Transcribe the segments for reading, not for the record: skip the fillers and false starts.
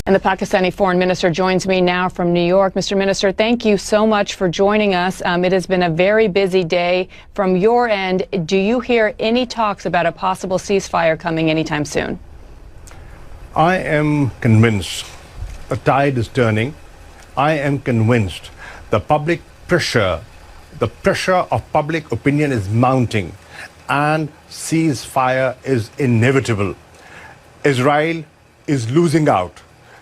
And the Pakistani foreign minister joins me now from New York. Mr. Minister, thank you so much for joining us. It has been a very busy day. From your end, do you hear any talks about a possible ceasefire coming anytime soon? I am convinced the tide is turning. I am convinced the public pressure, the pressure of public opinion is mounting, and ceasefire is inevitable. Israel is losing out.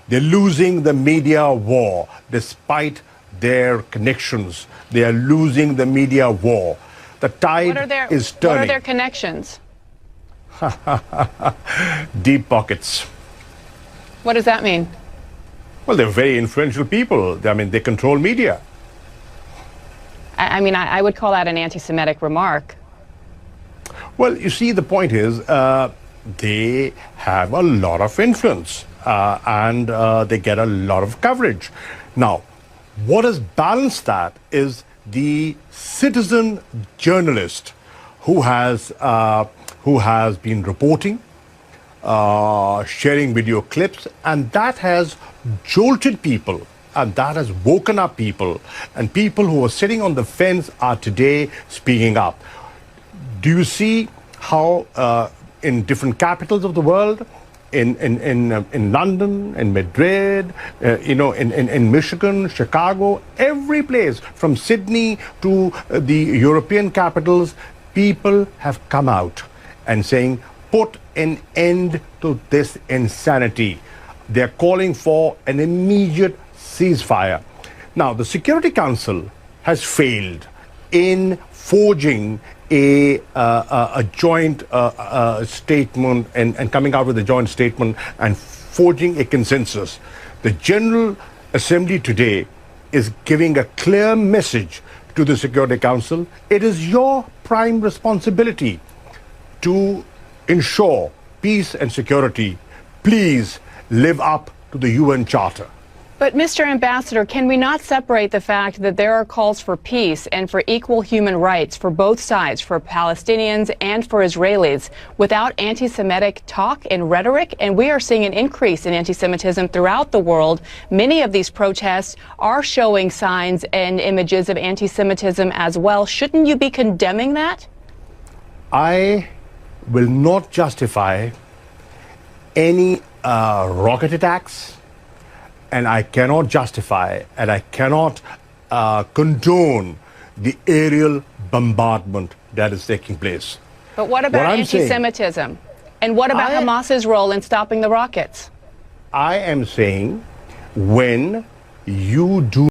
They're losing the media war despite their connections. They are losing the media war. The tide is turning. What are their connections? Deep pockets. What does that mean? Well, they're very influential people. I mean, they control media. I would call that an anti-Semitic remark. Well, you see, the point is they have a lot of influence and they get a lot of coverage. Now, what has balanced that is the citizen journalist who has been reporting, sharing video clips, and that has jolted people, and that has woken up people, and people who are sitting on the fence are today speaking up. Do you see how in different capitals of the world, in London, in Madrid, in Michigan, Chicago, every place from Sydney to the European capitals, people have come out and saying, put an end to this insanity. They're calling for an immediate ceasefire. Now, the Security Council has failed in forging a joint statement and coming out with a joint statement and forging a consensus. The General Assembly today is giving a clear message to the Security Council. It is your prime responsibility to ensure peace and security. Please live up to the UN Charter. But, Mr. Ambassador, can we not separate the fact that there are calls for peace and for equal human rights for both sides, for Palestinians and for Israelis, without anti-Semitic talk and rhetoric? And we are seeing an increase in anti-Semitism throughout the world. Many of these protests are showing signs and images of anti-Semitism as well. Shouldn't you be condemning that? I will not justify any rocket attacks, and I cannot justify and I cannot condone the aerial bombardment that is taking place. But what about anti-Semitism? And what about Hamas's role in stopping the rockets? I am saying when you do